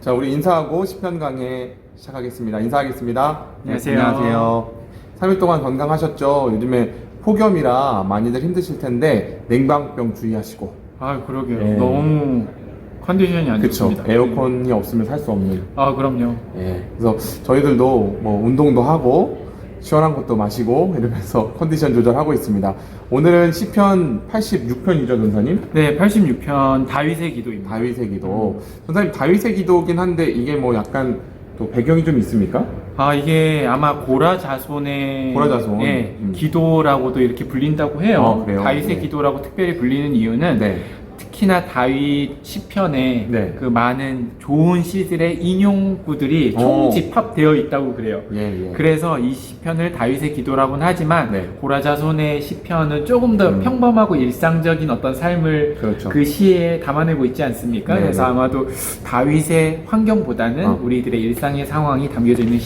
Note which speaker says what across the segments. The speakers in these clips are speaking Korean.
Speaker 1: 자, 우리 인사하고 시편 강해 시작하겠습니다. 인사하겠습니다.
Speaker 2: 안녕하세요.
Speaker 1: 안녕하세요. 3일 동안 건강하셨죠? 요즘에 폭염이라 많이들 힘드실 텐데 냉방병 주의하시고.
Speaker 2: 아, 그러게요.
Speaker 1: 예.
Speaker 2: 너무 컨디션이 안
Speaker 1: 그쵸.
Speaker 2: 좋습니다.
Speaker 1: 에어컨이 없으면 살 수 없는.
Speaker 2: 아, 그럼요.
Speaker 1: 예. 그래서 저희들도 뭐 운동도 하고 시원한 것도 마시고 이러면서 컨디션 조절하고 있습니다. 오늘은 시편 86편이죠, 전사님?
Speaker 2: 네, 86편 다윗의 기도입니다.
Speaker 1: 다윗의 기도. 전사님, 다윗의 기도긴 한데 이게 뭐 약간 또 배경이 좀 있습니까?
Speaker 2: 아, 이게 아마 고라 자손의 예,
Speaker 1: 음.
Speaker 2: 기도라고도 이렇게 불린다고 해요.
Speaker 1: 그래요?
Speaker 2: 다윗의
Speaker 1: 네.
Speaker 2: 기도라고 특별히 불리는 이유는
Speaker 1: 네.
Speaker 2: 특히나 다윗 시편에
Speaker 1: 네.
Speaker 2: 그 많은 좋은 시들의 인용구들이 총집합되어 있다고 그래요.
Speaker 1: 예, 예.
Speaker 2: 그래서 이 시편을 다윗의 기도라고는 하지만
Speaker 1: 네.
Speaker 2: 고라자손의 시편은 조금 더 평범하고 일상적인 어떤 삶을
Speaker 1: 그렇죠.
Speaker 2: 그 시에 담아내고 있지 않습니까?
Speaker 1: 네,
Speaker 2: 그래서
Speaker 1: 네.
Speaker 2: 아마도 다윗의 환경보다는 우리들의 일상의 상황이 담겨져 있는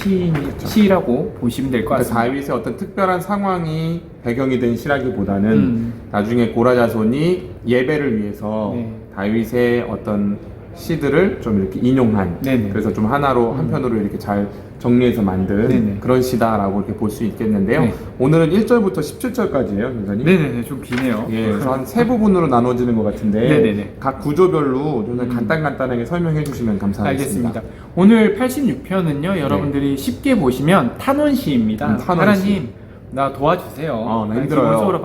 Speaker 2: 시라고 보시면 될 것
Speaker 1: 그러니까
Speaker 2: 같습니다.
Speaker 1: 다윗의 어떤 특별한 상황이 배경이 된 시라기보다는 나중에 고라 자손이 예배를 위해서
Speaker 2: 네.
Speaker 1: 다윗의 어떤 시들을 좀 이렇게 인용한,
Speaker 2: 네네.
Speaker 1: 그래서 좀 하나로 한편으로 이렇게 잘 정리해서 만든
Speaker 2: 네네.
Speaker 1: 그런 시다라고 이렇게 볼 수 있겠는데요.
Speaker 2: 네.
Speaker 1: 오늘은 1절부터 17절까지예요, 선생님.
Speaker 2: 네네네, 좀 기네요.
Speaker 1: 예, 그래서 한 세 부분으로 나눠지는 것 같은데
Speaker 2: 네네네.
Speaker 1: 각 구조별로 좀 간단하게 설명해 주시면 감사하겠습니다.
Speaker 2: 알겠습니다. 오늘 86편은요, 여러분들이 쉽게 보시면 탄원시입니다.
Speaker 1: 탄원시.
Speaker 2: 하나님, 나 도와주세요.
Speaker 1: 나 힘들어요.
Speaker 2: 기본적으로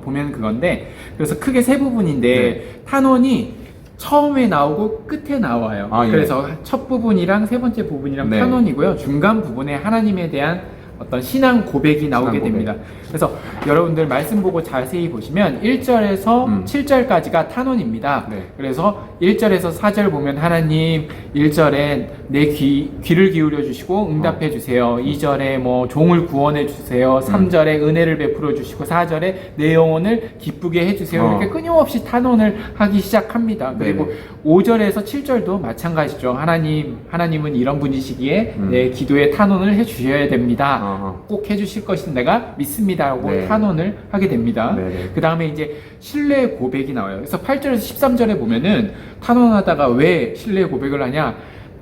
Speaker 2: 보면 그건데, 그래서 크게 세 부분인데, 탄원이 처음에 나오고 끝에 나와요.
Speaker 1: 아, 예.
Speaker 2: 그래서 첫 부분이랑 세 번째 부분이랑
Speaker 1: 네.
Speaker 2: 탄원이고요. 중간 부분에 하나님에 대한 어떤 신앙 고백이 나오게
Speaker 1: 고백.
Speaker 2: 됩니다. 그래서 여러분들 말씀 보고 자세히 보시면 1절에서 7절까지가 탄원입니다.
Speaker 1: 네.
Speaker 2: 그래서 1절에서 4절 보면 하나님 1절에 내 귀를 기울여 주시고 응답해 주세요. 2절에 뭐 종을 구원해 주세요. 3절에 은혜를 베풀어 주시고 4절에 내 영혼을 기쁘게 해 주세요. 이렇게 끊임없이 탄원을 하기 시작합니다. 그리고
Speaker 1: 네네.
Speaker 2: 5절에서 7절도 마찬가지죠. 하나님은 이런 분이시기에 내 기도에 탄원을 해 주셔야 됩니다. 꼭 해주실 것인 내가 믿습니다라고
Speaker 1: 네.
Speaker 2: 탄원을 하게 됩니다.
Speaker 1: 네네.
Speaker 2: 그 다음에 이제 신뢰의 고백이 나와요. 그래서 8절에서 13절에 보면은 탄원하다가 왜 신뢰의 고백을 하냐?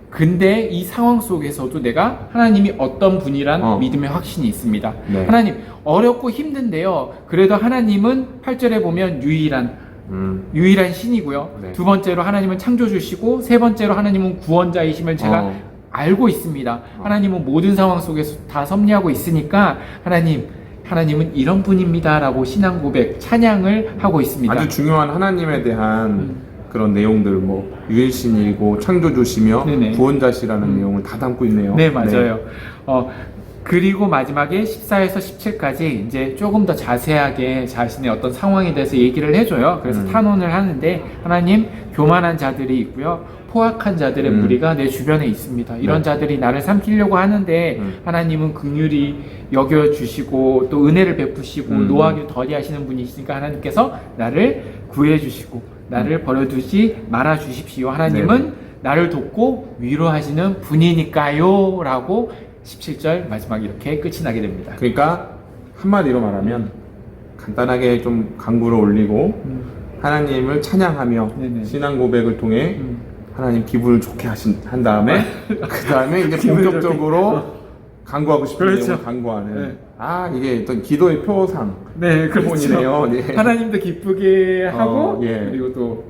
Speaker 2: 근데 이 상황 속에서도 내가 하나님이 어떤 분이란 믿음의 확신이 있습니다.
Speaker 1: 네.
Speaker 2: 하나님 어렵고 힘든데요. 그래도 하나님은 8절에 보면 유일한 신이고요.
Speaker 1: 네.
Speaker 2: 두 번째로 하나님은 창조주시고 세 번째로 하나님은 구원자이심을 제가 알고 있습니다. 하나님은 모든 상황 속에서 다 섭리하고 있으니까 하나님은 이런 분입니다라고 신앙 고백, 찬양을 하고 있습니다.
Speaker 1: 아주 중요한 하나님에 대한 그런 내용들, 뭐 유일신이고 창조주시며
Speaker 2: 네네.
Speaker 1: 구원자시라는 내용을 다 담고 있네요.
Speaker 2: 네, 맞아요. 그리고 마지막에 14에서 17까지 이제 조금 더 자세하게 자신의 어떤 상황에 대해서 얘기를 해줘요. 그래서 탄원을 하는데 하나님 교만한 자들이 있고요. 포악한 자들의 무리가 내 주변에 있습니다. 이런 자들이 나를 삼키려고 하는데 하나님은 긍휼히 여겨주시고 또 은혜를 베푸시고 노하기를 더디하시는 분이시니까 하나님께서 나를 구해주시고 나를 버려두지 말아 주십시오. 하나님은 나를 돕고 위로하시는 분이니까요 라고 17절 마지막 이렇게 끝이 나게 됩니다.
Speaker 1: 그러니까 한마디로 말하면 간단하게 좀 강구를 올리고 하나님을 찬양하며
Speaker 2: 네네.
Speaker 1: 신앙 고백을 통해 하나님 기분을 좋게 한 다음에 그 다음에 이제 본격적으로 강구하고 싶은
Speaker 2: 그렇죠.
Speaker 1: 내용을 강구하는
Speaker 2: 네.
Speaker 1: 이게 어떤 기도의 표상
Speaker 2: 네,
Speaker 1: 표본이네요. 네.
Speaker 2: 하나님도 기쁘게 하고
Speaker 1: 예.
Speaker 2: 그리고 또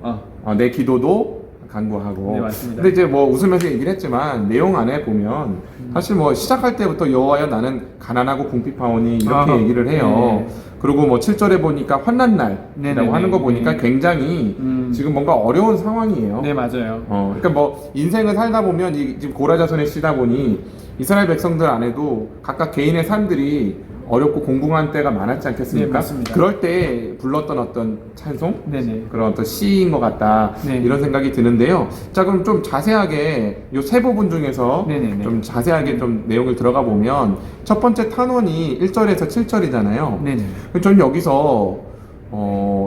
Speaker 1: 내 기도도 간구하고.
Speaker 2: 네, 맞습니다.
Speaker 1: 근데 이제 뭐 웃으면서 얘기를 했지만 내용 안에 보면 사실 뭐 시작할 때부터 여호와여 나는 가난하고 궁핍하오니 이렇게 얘기를 해요.
Speaker 2: 네.
Speaker 1: 그리고 뭐 7절에 보니까 환난 날이라고
Speaker 2: 네네네.
Speaker 1: 하는 거 보니까 굉장히 지금 뭔가 어려운 상황이에요.
Speaker 2: 네, 맞아요.
Speaker 1: 그러니까 뭐 인생을 살다 보면 지금 고라자손에 쉬다 보니 이스라엘 백성들 안에도 각각 개인의 삶들이 어렵고 공공한 때가 많았지 않겠습니까?
Speaker 2: 네, 맞습니다.
Speaker 1: 그럴 때 불렀던 어떤 찬송?
Speaker 2: 네네.
Speaker 1: 그런 어떤 시인 것 같다.
Speaker 2: 네.
Speaker 1: 이런 생각이 드는데요. 자, 그럼 좀 자세하게 이 세 부분 중에서
Speaker 2: 네네네.
Speaker 1: 좀 자세하게 좀 내용을 들어가 보면 첫 번째 탄원이 1절에서 7절이잖아요.
Speaker 2: 네네.
Speaker 1: 저는 여기서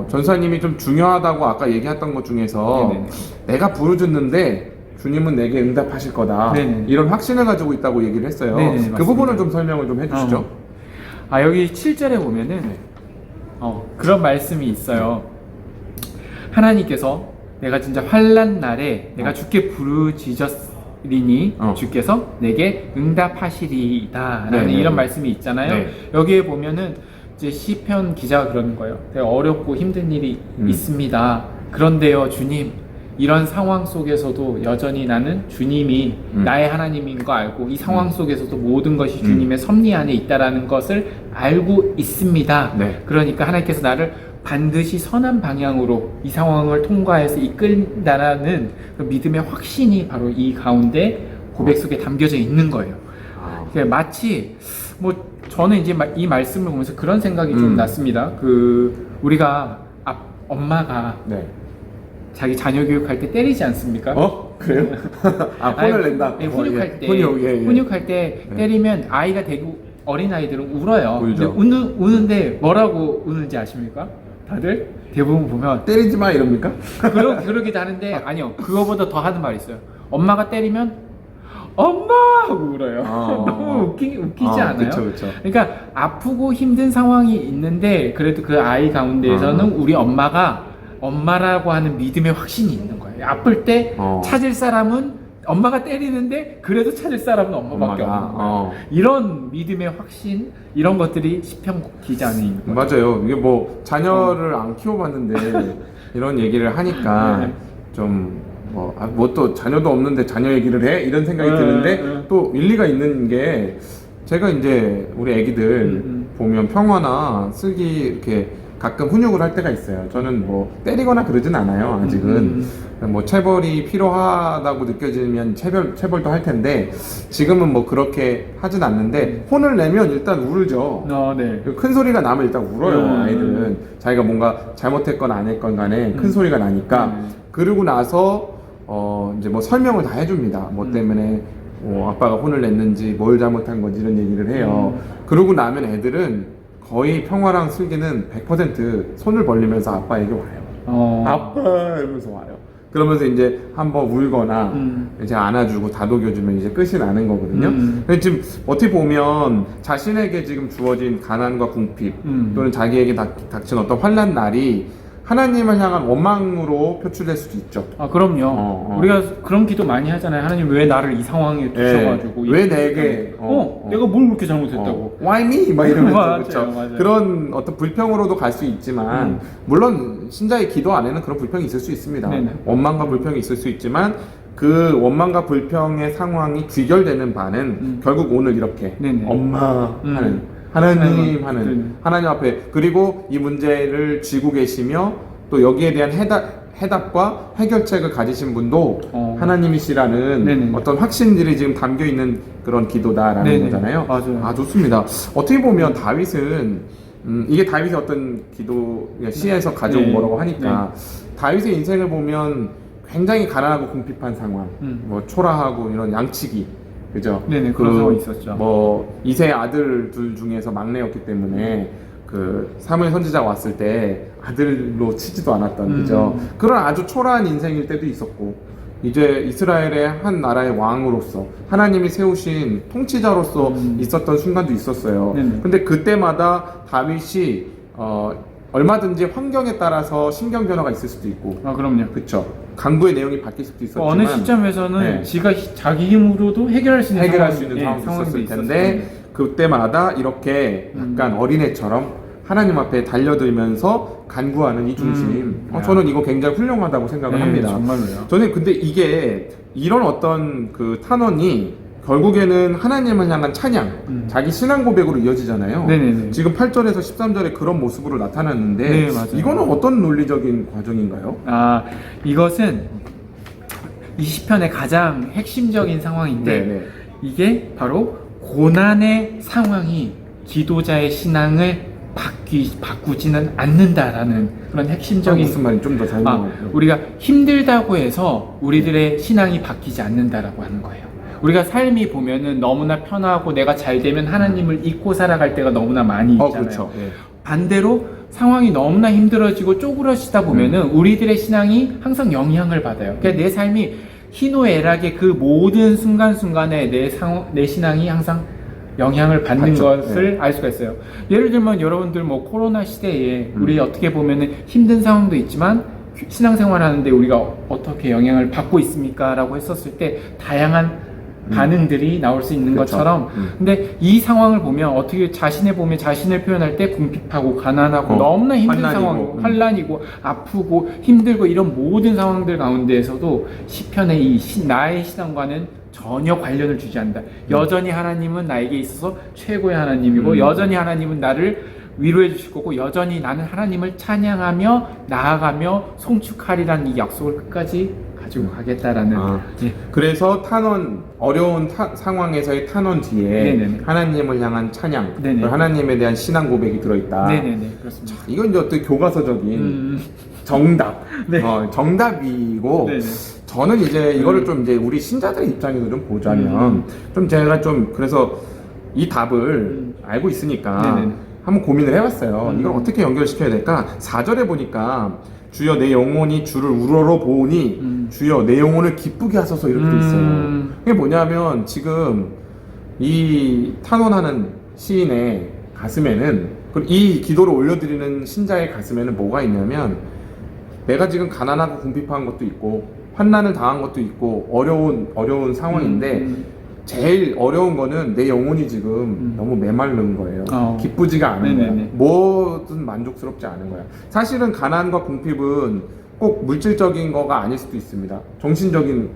Speaker 1: 전사님이 좀 중요하다고 아까 얘기했던 것 중에서
Speaker 2: 네네.
Speaker 1: 내가 부르짖는데 주님은 내게 응답하실 거다.
Speaker 2: 네네.
Speaker 1: 이런 확신을 가지고 있다고 얘기를 했어요.
Speaker 2: 네네,
Speaker 1: 그
Speaker 2: 맞습니다.
Speaker 1: 부분을 좀 설명을 좀 해주시죠.
Speaker 2: 여기 7절에 보면은 그런 말씀이 있어요. 하나님께서 내가 진짜 환난 날에 내가
Speaker 1: 어.
Speaker 2: 주께 부르짖었으리니 주께서 내게 응답하시리이다라는
Speaker 1: 네, 네,
Speaker 2: 이런
Speaker 1: 네.
Speaker 2: 말씀이 있잖아요.
Speaker 1: 네.
Speaker 2: 여기에 보면은 이제 시편 기자가 그러는 거예요. 되게 어렵고 힘든 일이 있습니다. 그런데요, 주님, 이런 상황 속에서도 여전히 나는 주님이 나의 하나님인 거 알고 이 상황 속에서도 모든 것이 주님의 섭리 안에 있다라는 것을 알고 있습니다.
Speaker 1: 네.
Speaker 2: 그러니까 하나님께서 나를 반드시 선한 방향으로 이 상황을 통과해서 이끈다라는 그 믿음의 확신이 바로 이 가운데 고백 속에 담겨져 있는 거예요. 마치 뭐 저는 이제 이 말씀을 보면서 그런 생각이 좀 났습니다. 그 우리가 엄마가
Speaker 1: 네.
Speaker 2: 자기 자녀 교육할 때 때리지 않습니까?
Speaker 1: 그래요? 혼을 낸다.
Speaker 2: 네, 훈육할 때 훈육할 때 때리면 아이가 되고 어린 아이들은 울어요.
Speaker 1: 울죠.
Speaker 2: 근데 우는데 뭐라고 우는지 아십니까? 다들 대부분 보면
Speaker 1: 때리지 마 이럽니까?
Speaker 2: 그러기도 하는데 아니요, 그거보다 더 하는 말이 있어요. 엄마가 때리면 엄마 하고 울어요. 너무 웃기지 않아요?
Speaker 1: 그쵸.
Speaker 2: 그러니까 아프고 힘든 상황이 있는데 그래도 그 아이 가운데에서는 우리 엄마라고 하는 믿음의 확신이 있는 거예요. 아플 때 찾을 사람은 엄마가 때리는데 그래도 찾을 사람은 엄마밖에 없는 거예요. 이런 믿음의 확신, 이런 것들이 시편 기자 안에 있는 거예요.
Speaker 1: 맞아요. 이게 뭐 자녀를 안 키워봤는데 이런 얘기를 하니까 좀 뭐 또 자녀도 없는데 자녀 얘기를 해? 이런 생각이 드는데 또 일리가 있는 게 제가 이제 우리 애기들 보면 평화나 슬기 이렇게 가끔 훈육을 할 때가 있어요. 저는 뭐 때리거나 그러진 않아요. 아직은 뭐 체벌이 필요하다고 느껴지면 체벌도 할 텐데 지금은 뭐 그렇게 하진 않는데 혼을 내면 일단 울죠.
Speaker 2: 네.
Speaker 1: 큰 소리가 나면 일단 울어요. 아이들은 자기가 뭔가 잘못했건 안 했건 간에 큰 소리가 나니까 그러고 나서 이제 뭐 설명을 다 해줍니다. 뭐 때문에 아빠가 혼을 냈는지 뭘 잘못한 건지 이런 얘기를 해요. 그러고 나면 애들은 거의 평화랑 슬기는 100% 손을 벌리면서 아빠에게 와요. 아빠 이러면서 와요. 그러면서 이제 한번 울거나 이제 안아주고 다독여주면 이제 끝이 나는 거거든요. 근데 지금 어떻게 보면 자신에게 지금 주어진 가난과 궁핍 또는 자기에게 닥친 어떤 환난 날이 하나님을 향한 원망으로 표출될 수도 있죠.
Speaker 2: 그럼요. 우리가 그런 기도 많이 하잖아요. 하나님 왜 나를 이 상황에 두셔가지고
Speaker 1: 왜 내게
Speaker 2: 내가 뭘 그렇게 잘못했다고
Speaker 1: Why me? 막 이러면서
Speaker 2: 맞아요,
Speaker 1: 그렇죠.
Speaker 2: 맞아요.
Speaker 1: 그런 어떤 불평으로도 갈 수 있지만 물론 신자의 기도 안에는 그런 불평이 있을 수 있습니다.
Speaker 2: 네네.
Speaker 1: 원망과 불평이 있을 수 있지만 그 원망과 불평의 상황이 귀결되는 바는 결국 오늘 이렇게
Speaker 2: 네네.
Speaker 1: 엄마 하는 하나님 하는 하나님 앞에 그리고 이 문제를 쥐고 계시며 또 여기에 대한 해답과 해결책을 가지신 분도 하나님이시라는
Speaker 2: 네네. 어떤
Speaker 1: 확신들이 지금 담겨 있는 그런 기도다라는
Speaker 2: 네네.
Speaker 1: 거잖아요.
Speaker 2: 맞아요.
Speaker 1: 좋습니다. 어떻게 보면 다윗은 이게 다윗의 어떤 기도 시에서 가져온 거라고 하니까 다윗의 인생을 보면 굉장히 가난하고 궁핍한 상황, 뭐 초라하고 이런 양치기. 그죠?
Speaker 2: 네네, 그런 상황이 있었죠.
Speaker 1: 뭐 2세 아들 둘 중에서 막내였기 때문에 그 사무엘 선지자 왔을 때 아들로 치지도 않았던 그죠? 그런 아주 초라한 인생일 때도 있었고 이제 이스라엘의 한 나라의 왕으로서 하나님이 세우신 통치자로서 있었던 순간도 있었어요. 근데 그때마다 다윗이 얼마든지 환경에 따라서 심경 변화가 있을 수도 있고.
Speaker 2: 그럼요.
Speaker 1: 그쵸. 강구의 내용이 바뀔 수도 있었지만
Speaker 2: 어느 시점에서는 지가 자기 힘으로도 해결할 수 있는
Speaker 1: 상황도 있었을 텐데 그때마다 이렇게 약간 어린애처럼 하나님 앞에 달려들면서 간구하는 이 중심. 저는 이거 굉장히 훌륭하다고 생각을 합니다.
Speaker 2: 정말로요.
Speaker 1: 저는 근데 이게 이런 어떤 그 탄원이 결국에는 하나님을 향한 찬양, 자기 신앙 고백으로 이어지잖아요.
Speaker 2: 네네네.
Speaker 1: 지금 8절에서 13절에 그런 모습으로 나타났는데
Speaker 2: 네, 맞아요.
Speaker 1: 이거는 어떤 논리적인 과정인가요?
Speaker 2: 이것은 이 시편의 가장 핵심적인 상황인데
Speaker 1: 네네.
Speaker 2: 이게 바로 고난의 상황이 기도자의 신앙을 바꾸지는 않는다라는 그런 핵심적인
Speaker 1: 무슨 말인지 좀 더 설명해.
Speaker 2: 우리가 힘들다고 해서 우리들의 신앙이 바뀌지 않는다라고 하는 거예요. 우리가 삶이 보면은 너무나 편하고 내가 잘 되면 하나님을 잊고 살아갈 때가 너무나 많이 있잖아요.
Speaker 1: 그렇죠.
Speaker 2: 반대로 상황이 너무나 힘들어지고 쪼그러지다 보면은 우리들의 신앙이 항상 영향을 받아요. 그러니까 내 삶이 희노애락의 그 모든 순간순간에 내 신앙이 항상 영향을 받는 것을 알 수가 있어요. 예를 들면 여러분들 뭐 코로나 시대에 우리 어떻게 보면은 힘든 상황도 있지만 신앙생활 하는데 우리가 어떻게 영향을 받고 있습니까? 라고 했었을 때 다양한 반응들이 나올 수 있는
Speaker 1: 그쵸.
Speaker 2: 것처럼 근데 이 상황을 보면 어떻게 자신을 표현할 때 궁핍하고 가난하고 너무나 힘든
Speaker 1: 환난이고,
Speaker 2: 상황, 환란이고 아프고 힘들고 이런 모든 상황들 가운데에서도 시편의 나의 신앙과는 전혀 관련을 주지 않는다. 여전히 하나님은 나에게 있어서 최고의 하나님이고 여전히 하나님은 나를 위로해 주실 거고 여전히 나는 하나님을 찬양하며 나아가며 송축하리라는 이 약속을 끝까지 가지고 가겠다라는 예.
Speaker 1: 그래서 어려운 상황에서의 탄원 뒤에
Speaker 2: 네네네.
Speaker 1: 하나님을 향한 찬양,
Speaker 2: 네네.
Speaker 1: 하나님에 대한 신앙 고백이 들어있다.
Speaker 2: 네네네 그렇습니다.
Speaker 1: 이건 이제 어떤 교과서적인 정답,
Speaker 2: 네.
Speaker 1: 정답이고
Speaker 2: 네네.
Speaker 1: 저는 이제 이거를 좀 이제 우리 신자들의 입장에서 좀 보자면 좀 제가 좀 그래서 이 답을 알고 있으니까
Speaker 2: 네네.
Speaker 1: 한번 고민을 해봤어요. 이걸 어떻게 연결시켜야 될까? 4절에 보니까 주여 내 영혼이 주를 우러러 보니 주여 내 영혼을 기쁘게 하소서 이렇게 돼 있어요. 이게 뭐냐면 지금 이 탄원하는 시인의 가슴에는 그리고 이 기도를 올려드리는 신자의 가슴에는 뭐가 있냐면 내가 지금 가난하고 궁핍한 것도 있고 환난을 당한 것도 있고 어려운 상황인데 제일 어려운 거는 내 영혼이 지금 너무 메마른 거예요. 기쁘지가 않은
Speaker 2: 네네네.
Speaker 1: 거야. 뭐든 만족스럽지 않은 거야. 사실은 가난과 궁핍은 꼭 물질적인 거가 아닐 수도 있습니다. 정신적인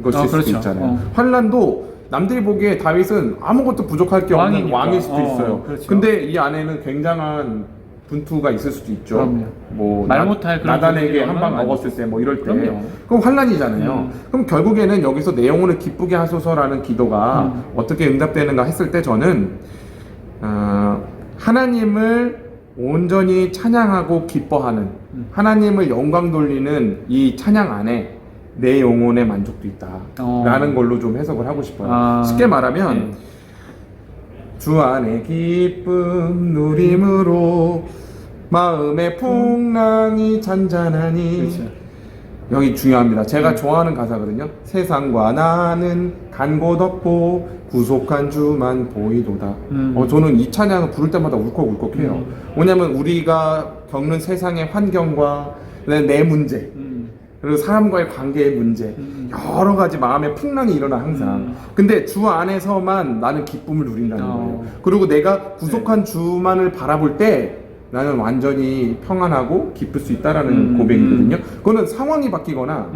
Speaker 1: 것일
Speaker 2: 그렇죠.
Speaker 1: 수도 있잖아요. 환난도 남들이 보기에 다윗은 아무것도 부족할 게 없는
Speaker 2: 왕이니까.
Speaker 1: 왕일 수도 있어요.
Speaker 2: 그렇죠.
Speaker 1: 근데 이 안에는 굉장한 분투가 있을 수도 있죠.
Speaker 2: 그럼요.
Speaker 1: 뭐
Speaker 2: 말 못할 그런
Speaker 1: 나단에게
Speaker 2: 분들이
Speaker 1: 한 방
Speaker 2: 얼마나
Speaker 1: 먹었을 때 뭐 이럴 때
Speaker 2: 그럼요.
Speaker 1: 그럼 환난이잖아요. 그럼 결국에는 여기서 내 영혼을 기쁘게 하소서라는 기도가 어떻게 응답되는가 했을 때 저는 하나님을 온전히 찬양하고 기뻐하는 하나님을 영광 돌리는 이 찬양 안에 내 영혼의 만족도 있다라는 걸로 좀 해석을 하고 싶어요. 쉽게 말하면
Speaker 2: 네.
Speaker 1: 주 안에 기쁨 누림으로 마음의 풍랑이 잔잔하니
Speaker 2: 그렇죠.
Speaker 1: 여기 중요합니다. 제가 좋아하는 가사거든요. 세상과 나는 간 곳 없고 구속한 주만 보이도다. 저는 이 찬양을 부를 때마다 울컥울컥해요. 왜냐면 우리가 겪는 세상의 환경과 내 문제 그리고 사람과의 관계의 문제 여러 가지 마음의 풍랑이 일어나 항상. 근데 주 안에서만 나는 기쁨을 누린다는 거예요. 그리고 내가 구속한 주만을 바라볼 때 나는 완전히 평안하고 기쁠 수 있다라는 고백이거든요. 그거는 상황이 바뀌거나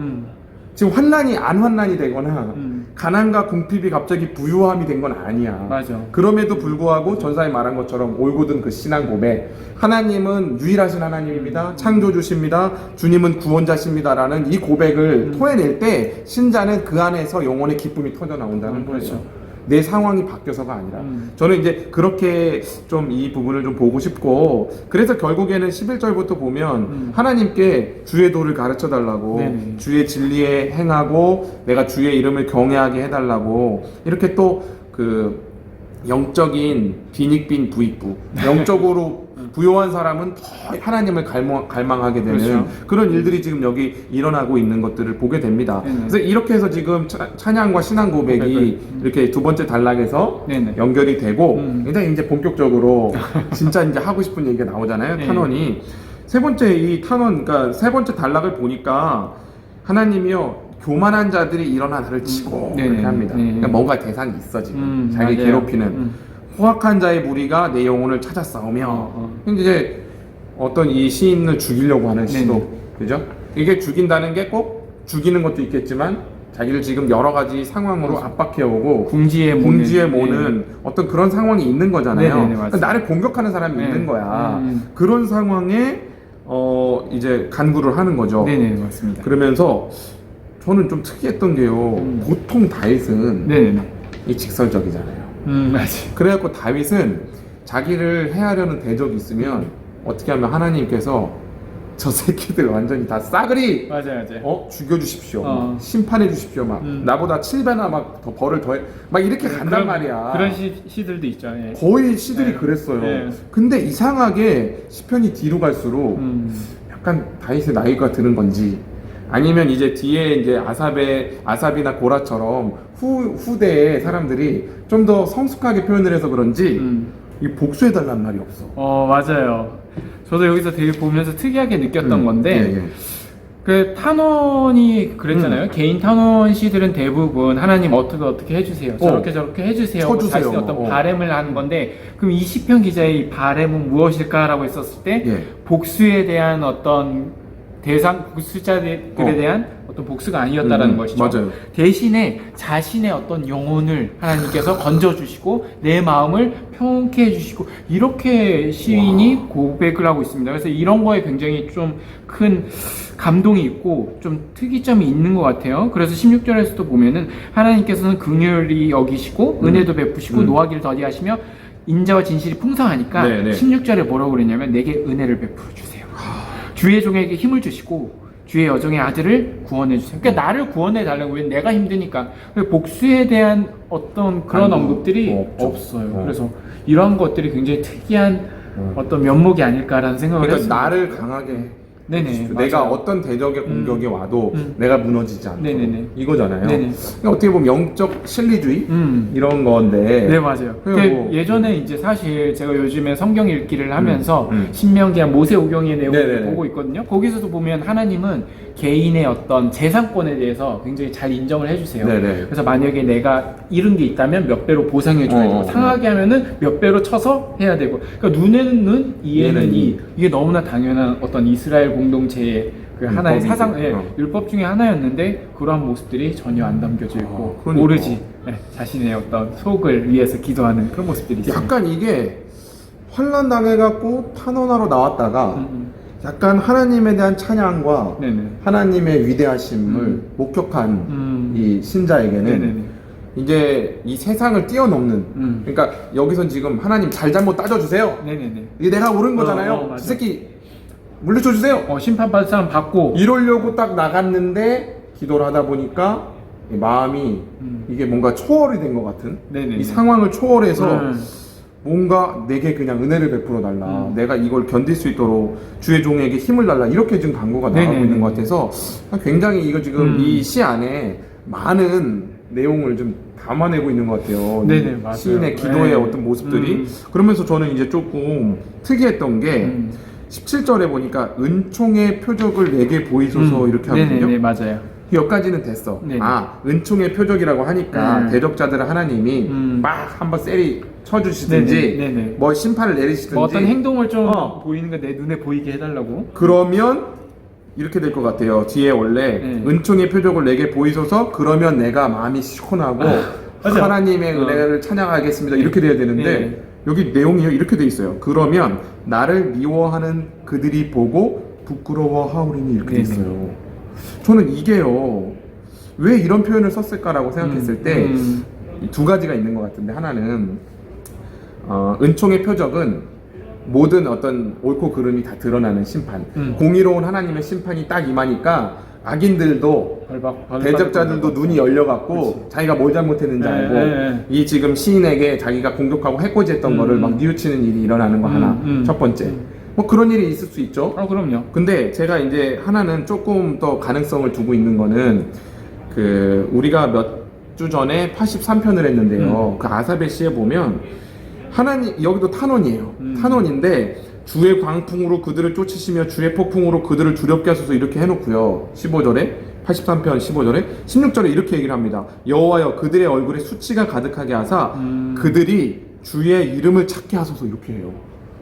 Speaker 1: 지금 안 환난이 되거나 가난과 궁핍이 갑자기 부유함이 된 건 아니야.
Speaker 2: 맞아.
Speaker 1: 그럼에도 불구하고 전사에 말한 것처럼 올곧은 그 신앙 고백, 하나님은 유일하신 하나님입니다. 창조주십니다. 주님은 구원자십니다라는 이 고백을 토해낼 때 신자는 그 안에서 영혼의 기쁨이 터져 나온다는 거죠.
Speaker 2: 그렇죠.
Speaker 1: 내 상황이 바뀌어서가 아니라 저는 이제 그렇게 좀 이 부분을 좀 보고 싶고, 그래서 결국에는 11절부터 보면 하나님께 주의 도를 가르쳐 달라고,
Speaker 2: 네네.
Speaker 1: 주의 진리에 행하고 내가 주의 이름을 경외하게 해달라고, 이렇게 또 그 영적인 빈익빈 부익부, 영적으로 부요한 사람은 더 하나님을 갈망하게 되는
Speaker 2: 그렇죠.
Speaker 1: 그런 일들이 지금 여기 일어나고 있는 것들을 보게 됩니다.
Speaker 2: 네네.
Speaker 1: 그래서 이렇게 해서 지금 찬양과 신앙 고백이 이렇게 두 번째 단락에서
Speaker 2: 네네.
Speaker 1: 연결이 되고, 굉장히 이제 본격적으로 진짜 이제 하고 싶은 얘기가 나오잖아요.
Speaker 2: 네.
Speaker 1: 탄원이 세 번째 이 탄원, 그러니까 세 번째 단락을 보니까 하나님이요 교만한 자들이 일어나 나를 치고
Speaker 2: 네네.
Speaker 1: 이렇게 합니다.
Speaker 2: 네네.
Speaker 1: 그러니까 뭔가 대상이 있어 지금 자기
Speaker 2: 맞아요.
Speaker 1: 괴롭히는 포악한 자의 무리가 내 영혼을 찾아 싸우며 이제 어떤 이 시인을 죽이려고 하는 시도,
Speaker 2: 네네.
Speaker 1: 그죠? 이게 죽인다는 게 꼭 죽이는 것도 있겠지만 자기를 지금 여러 가지 상황으로 압박해오고
Speaker 2: 궁지에
Speaker 1: 모는 어떤 그런 상황이 있는 거잖아요.
Speaker 2: 네네네,
Speaker 1: 그러니까 나를 공격하는 사람이
Speaker 2: 네.
Speaker 1: 있는 거야. 그런 상황에 이제 간구를 하는 거죠.
Speaker 2: 네네 맞습니다.
Speaker 1: 그러면서 저는 좀 특이했던 게요. 보통 다윗은
Speaker 2: 네네.
Speaker 1: 이 직설적이잖아요.
Speaker 2: 맞지.
Speaker 1: 그래갖고 다윗은 자기를 해하려는 대적이 있으면 어떻게 하면 하나님께서 저 새끼들 완전히 다 싸그리
Speaker 2: 맞아요.
Speaker 1: 죽여주십시오. 심판해 주십시오. 막 나보다 7배나 막 더 벌을 더해 막 이렇게 간단 말이야.
Speaker 2: 그런 시들도 있죠. 예.
Speaker 1: 거의 시들이
Speaker 2: 네.
Speaker 1: 그랬어요.
Speaker 2: 네.
Speaker 1: 근데 이상하게 시편이 뒤로 갈수록 약간 다윗의 나이가 드는 건지, 아니면 이제 뒤에 이제 아삽이나 고라처럼 후대의 사람들이 좀 더 성숙하게 표현을 해서 그런지 이 복수해달란 말이 없어.
Speaker 2: 맞아요. 저도 여기서 되게 보면서 특이하게 느꼈던 건데 그 탄원이 그랬잖아요. 개인 탄원 시들은 대부분 하나님 어떻게 해주세요. 저렇게 해주세요.
Speaker 1: 쳐주세요.
Speaker 2: 자신의 어떤 바램을 하는 건데, 그럼 이 시편 기자의 이 바램은 무엇일까라고 했었을 때
Speaker 1: 예.
Speaker 2: 복수에 대한 어떤 대상 복수자들에 대한 어떤 복수가 아니었다라는 것이죠.
Speaker 1: 맞아요.
Speaker 2: 대신에 자신의 어떤 영혼을 하나님께서 건져주시고 내 마음을 평온케 해주시고, 이렇게 시인이 고백을 하고 있습니다. 그래서 이런 거에 굉장히 좀 큰 감동이 있고 좀 특이점이 있는 것 같아요. 그래서 16절에서도 보면은 하나님께서는 긍휼히 여기시고 은혜도 베푸시고 노하기를 더디하시며 인자와 진실이 풍성하니까
Speaker 1: 네, 네.
Speaker 2: 16절에 뭐라고 그랬냐면 내게 은혜를 베풀어 주세요. 주의 종에게 힘을 주시고 주의 여종의 아들을 구원해 주세요. 그러니까 나를 구원해 달라고. 왜? 내가 힘드니까. 복수에 대한 어떤 그런
Speaker 1: 아이고,
Speaker 2: 언급들이
Speaker 1: 없죠.
Speaker 2: 없어요. 그래서 이런 것들이 굉장히 특이한 어떤 면목이 아닐까라는 생각을
Speaker 1: 그러니까
Speaker 2: 했습니다.
Speaker 1: 나를 강하게
Speaker 2: 네네,
Speaker 1: 해주시고,
Speaker 2: 맞아요.
Speaker 1: 내가 어떤 대적의 공격이 와도 내가 무너지지 않고
Speaker 2: 네네네.
Speaker 1: 이거잖아요.
Speaker 2: 네네.
Speaker 1: 그러니까 어떻게 보면 영적 실리주의 이런 건데.
Speaker 2: 네, 맞아요.
Speaker 1: 그리고
Speaker 2: 근데
Speaker 1: 뭐-
Speaker 2: 예전에 이제 사실 제가 요즘에 성경 읽기를 하면서
Speaker 1: 음.
Speaker 2: 신명기와 모세오경의 내용을
Speaker 1: 네네네.
Speaker 2: 보고 있거든요. 거기서도 보면 하나님은 개인의 어떤 재산권에 대해서 굉장히 잘 인정을 해주세요.
Speaker 1: 네네.
Speaker 2: 그래서 만약에 내가 잃은 게 있다면 몇 배로 보상해줘야 되고, 상하게 하면은 몇 배로 쳐서 해야 되고, 그러니까 눈에는 눈, 이에는
Speaker 1: 이에는
Speaker 2: 이. 이게 너무나 당연한 어떤 이스라엘 공동체의 그 하나의
Speaker 1: 율법이죠.
Speaker 2: 사상, 율법 중에 하나였는데 그러한 모습들이 전혀 안 담겨져 있고
Speaker 1: 그러니까.
Speaker 2: 오로지 자신의 어떤 속을 위해서 기도하는 그런 모습들이 있어요.
Speaker 1: 약간 이게 환난 당해갖고 탄원하러 나왔다가 약간 하나님에 대한 찬양과
Speaker 2: 네네.
Speaker 1: 하나님의 위대하심을 목격한 이 신자에게는
Speaker 2: 네네네.
Speaker 1: 이제 이 세상을 뛰어넘는, 그러니까 여기선 지금 하나님 잘잘못 따져주세요.
Speaker 2: 네네네.
Speaker 1: 이게 내가 옳은 거잖아요.
Speaker 2: 맞아.
Speaker 1: 이 새끼 물리쳐주세요.
Speaker 2: 심판받을 사람 받고.
Speaker 1: 이러려고 딱 나갔는데 기도를 하다 보니까 이 마음이 이게 뭔가 초월이 된 것 같은,
Speaker 2: 네네네.
Speaker 1: 이 상황을 초월해서 뭔가 내게 그냥 은혜를 베풀어 달라, 내가 이걸 견딜 수 있도록 주의 종에게 힘을 달라, 이렇게 지금 간구가 나가고
Speaker 2: 네네네.
Speaker 1: 있는 것 같아서 굉장히 이거 지금 이 시 안에 많은 내용을 좀 담아내고 있는 것 같아요.
Speaker 2: 네네, 맞아요.
Speaker 1: 시인의 기도의
Speaker 2: 네.
Speaker 1: 어떤 모습들이. 그러면서 저는 이제 조금 특이했던 게 17절에 보니까 은총의 표적을 내게 보이소서 이렇게 하거든요.
Speaker 2: 네네네, 맞아요.
Speaker 1: 여기까지는 됐어.
Speaker 2: 네네.
Speaker 1: 아, 은총의 표적이라고 하니까 대적자들을 하나님이 막 한번 세리 쳐주시든지
Speaker 2: 네네.
Speaker 1: 뭐 심판을 내리시든지
Speaker 2: 뭐 어떤 행동을 좀
Speaker 1: 어.
Speaker 2: 보이는 거 내 눈에 보이게 해달라고.
Speaker 1: 그러면 이렇게 될 것 같아요. 뒤에 원래
Speaker 2: 네.
Speaker 1: 은총의 표적을 내게 보이소서, 그러면 내가 마음이 시원하고
Speaker 2: 맞아.
Speaker 1: 하나님의 은혜를 찬양하겠습니다. 이렇게 돼야 되는데
Speaker 2: 네.
Speaker 1: 여기 내용이 이렇게 돼 있어요. 그러면 나를 미워하는 그들이 보고 부끄러워하오리니 이렇게 돼
Speaker 2: 네.
Speaker 1: 있어요. 저는 이게요, 왜 이런 표현을 썼을까라고 생각했을 때 두 가지가 있는 것 같은데, 하나는 은총의 표적은 모든 어떤 옳고 그름이 다 드러나는 심판, 공의로운 하나님의 심판이 딱 임하니까 악인들도 대적자들도 눈이 열려갖고 자기가 뭘 잘못했는지 알고 이 지금 시인에게 자기가 공격하고 해코지했던 거를 막 뉘우치는 일이 일어나는 거 하나, 첫 번째. 뭐 그런 일이 있을 수 있죠.
Speaker 2: 그럼요.
Speaker 1: 근데 제가 이제 하나는 조금 더 가능성을 두고 있는 거는, 그 우리가 몇 주 전에 83편을 했는데요. 그 아사벨 시에 보면 하나님, 여기도 탄원이에요. 탄원인데 주의 광풍으로 그들을 쫓으시며 주의 폭풍으로 그들을 두렵게 하소서 이렇게 해놓고요. 15절에 83편 15절에 16절에 이렇게 얘기를 합니다. 여호와여 그들의 얼굴에 수치가 가득하게 하사 그들이 주의 이름을 찾게 하소서 이렇게 해요.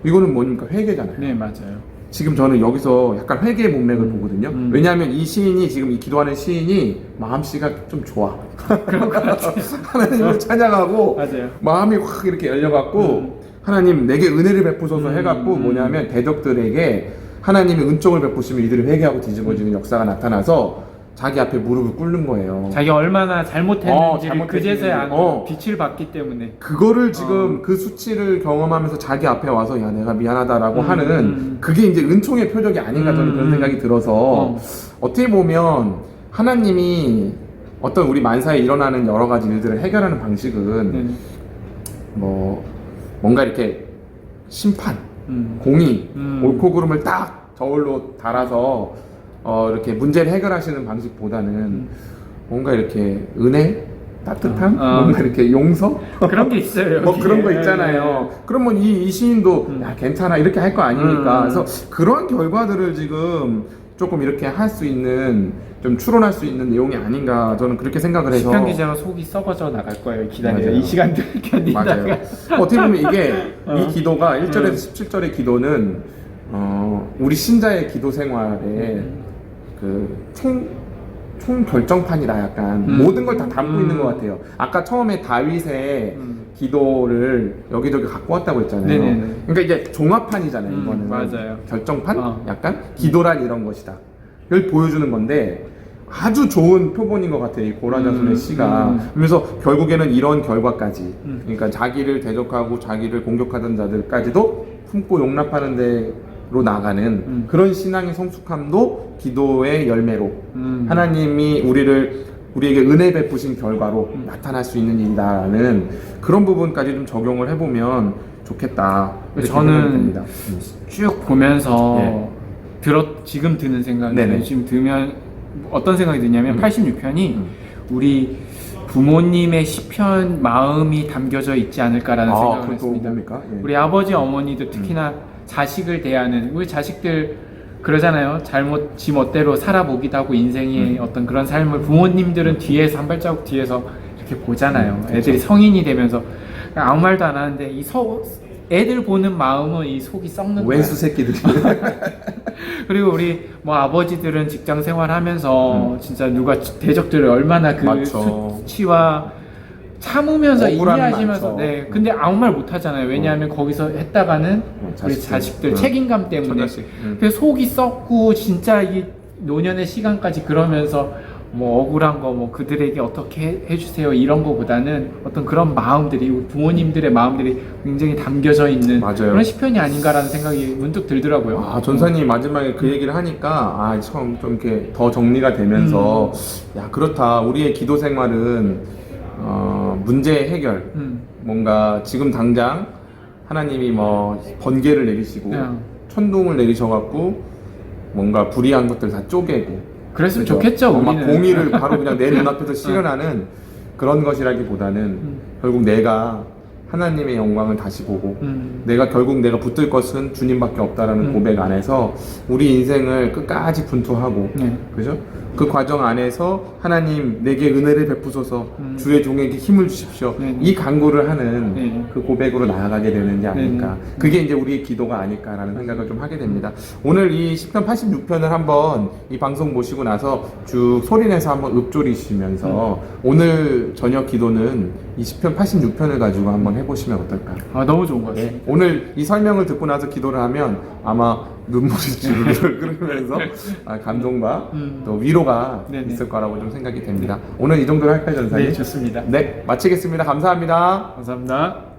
Speaker 1: 이거는 뭡니까? 회개잖아요.
Speaker 2: 네, 맞아요.
Speaker 1: 지금 저는 여기서 약간 회개의 문맥을 보거든요. 왜냐하면 이 시인이, 지금 이 기도하는 시인이 마음씨가 좀 좋아.
Speaker 2: 그런 것 같아요.
Speaker 1: 하나님을 찬양하고
Speaker 2: 맞아요.
Speaker 1: 마음이 확 이렇게 열려갖고 하나님 내게 은혜를 베푸소서 해갖고 뭐냐면 대적들에게 하나님이 은총을 베푸시면 이들이 회개하고 뒤집어지는 역사가 나타나서 자기 앞에 무릎을 꿇는 거예요.
Speaker 2: 자기가 얼마나 잘못했는지
Speaker 1: 잘못했는지.
Speaker 2: 그제서야
Speaker 1: 어.
Speaker 2: 빛을 받기 때문에.
Speaker 1: 그거를 지금 그 수치를 경험하면서 자기 앞에 와서 야 내가 미안하다라고 하는 그게 이제 은총의 표적이 아닌가, 저는 그런 생각이 들어서 어떻게 보면 하나님이 어떤 우리 만사에 일어나는 여러 가지 일들을 해결하는 방식은 뭐 뭔가 이렇게 심판, 공의, 옳고 그름을 딱 저울로 달아서 이렇게 문제를 해결하시는 방식보다는 뭔가 이렇게 은혜, 따뜻함, 뭔가 이렇게 용서,
Speaker 2: 그런 게 있어요.
Speaker 1: 뭐
Speaker 2: 여기에.
Speaker 1: 그런 거 있잖아요. 그러면 이 시인도 야 괜찮아 이렇게 할 거 아닙니까? 그래서 그런 결과들을 지금 조금 이렇게 할 수 있는 좀 추론할 수 있는 내용이 아닌가 저는 그렇게 생각을 해서
Speaker 2: 시편 기자가 속이 썩어져 나갈 거예요. 기다려요.
Speaker 1: 맞아요.
Speaker 2: 이 시간들 견디다가.
Speaker 1: 맞아요. 어떻게 보면 이게 이 기도가 1절에서
Speaker 2: 음.
Speaker 1: 17절의 기도는 우리 신자의 기도 생활에 총 결정판이다 약간 모든 걸 다 담고 있는 것 같아요. 아까 처음에 다윗의 기도를 여기저기 갖고 왔다고 했잖아요.
Speaker 2: 네네네.
Speaker 1: 그러니까 이제 종합판이잖아요. 이거는
Speaker 2: 맞아요.
Speaker 1: 결정판, 약간 기도란 이런 것이다. 이걸 보여주는 건데 아주 좋은 표본인 것 같아요. 이 고라자손의 시가. 그래서 결국에는 이런 결과까지, 그러니까 자기를 대적하고 자기를 공격하던 자들까지도 품고 용납하는 데로 나가는 그런 신앙의 성숙함도 기도의 열매로 하나님이 우리에게 은혜 베푸신 결과로 나타날 수 있는 일이다라는 그런 부분까지 좀 적용을 해보면 좋겠다. 이렇게 생각이
Speaker 2: 저는
Speaker 1: 듭니다.
Speaker 2: 쭉 보면서
Speaker 1: 예.
Speaker 2: 지금 드는 생각이
Speaker 1: 네네.
Speaker 2: 지금 들면 어떤 생각이 드냐면 86편이 우리 부모님의 시편 마음이 담겨져 있지 않을까라는 생각을
Speaker 1: 그것도
Speaker 2: 했습니다.
Speaker 1: 뭡니까? 예.
Speaker 2: 우리 아버지 어머니도 특히나 자식을 대하는 우리 자식들 그러잖아요. 지 멋대로 살아보기도 하고 인생의 어떤 그런 삶을 부모님들은 뒤에서 한 발자국 뒤에서 이렇게 보잖아요. 애들이 성인이 되면서 아무 말도 안 하는데 애들 보는 마음은 이 속이 썩는 거야.
Speaker 1: 왼수 새끼들이.
Speaker 2: 그리고 우리 뭐 아버지들은 직장 생활하면서 진짜 누가 대적들을 얼마나 그
Speaker 1: 맞죠.
Speaker 2: 수치와 참으면서
Speaker 1: 억울함이
Speaker 2: 인내하시면서
Speaker 1: 많죠.
Speaker 2: 네 근데 아무 말 못 하잖아요. 왜냐하면 거기서 했다가는 우리
Speaker 1: 자식들.
Speaker 2: 자식들 책임감 때문에
Speaker 1: 자식.
Speaker 2: 그래서 속이 썩고 진짜 이 노년의 시간까지 그러면서 뭐 억울한 거 뭐 그들에게 어떻게 해주세요 이런 거보다는 어떤 그런 마음들이 우리 부모님들의 마음들이 굉장히 담겨져 있는
Speaker 1: 맞아요.
Speaker 2: 그런 시편이 아닌가라는 생각이 문득 들더라고요.
Speaker 1: 전사님 마지막에 그 얘기를 하니까 처음 좀 이렇게 더 정리가 되면서 야 그렇다. 우리의 기도 생활은 문제 해결 뭔가 지금 당장 하나님이 뭐 번개를 내리시고 천둥을 내리셔갖고 뭔가 불의한 것들 다 쪼개고
Speaker 2: 그랬으면
Speaker 1: 그죠?
Speaker 2: 좋겠죠.
Speaker 1: 막
Speaker 2: 우리는.
Speaker 1: 공의를 바로 그냥 내 눈앞에서 실현하는 그런 것이라기보다는 결국 내가 하나님의 영광을 다시 보고 내가 결국 내가 붙들 것은 주님밖에 없다라는 고백 안에서 우리 인생을 끝까지 분투하고 그죠? 그 과정 안에서 하나님 내게 은혜를 베푸소서 주의 종에게 힘을 주십시오. 이 간구를 하는 그 고백으로 나아가게 되는 게 아닐까. 그게 이제 우리의 기도가 아닐까라는 생각을 좀 하게 됩니다. 오늘 이 시편 86편을 한번 이 방송 보시고 나서 쭉 소리내서 한번 읊조리시면서 오늘 저녁 기도는 이 시편 86편을 가지고 한번 해보시면 어떨까요?
Speaker 2: 너무 좋은 것 같아요.
Speaker 1: 오늘 이 설명을 듣고 나서 기도를 하면 아마 눈물이 주르륵 흐르면서 감동과 또 위로가
Speaker 2: 네네.
Speaker 1: 있을 거라고 좀 생각이 됩니다. 오늘 이 정도로 할까요, 전사님?
Speaker 2: 네, 좋습니다.
Speaker 1: 네, 마치겠습니다. 감사합니다.
Speaker 2: 감사합니다.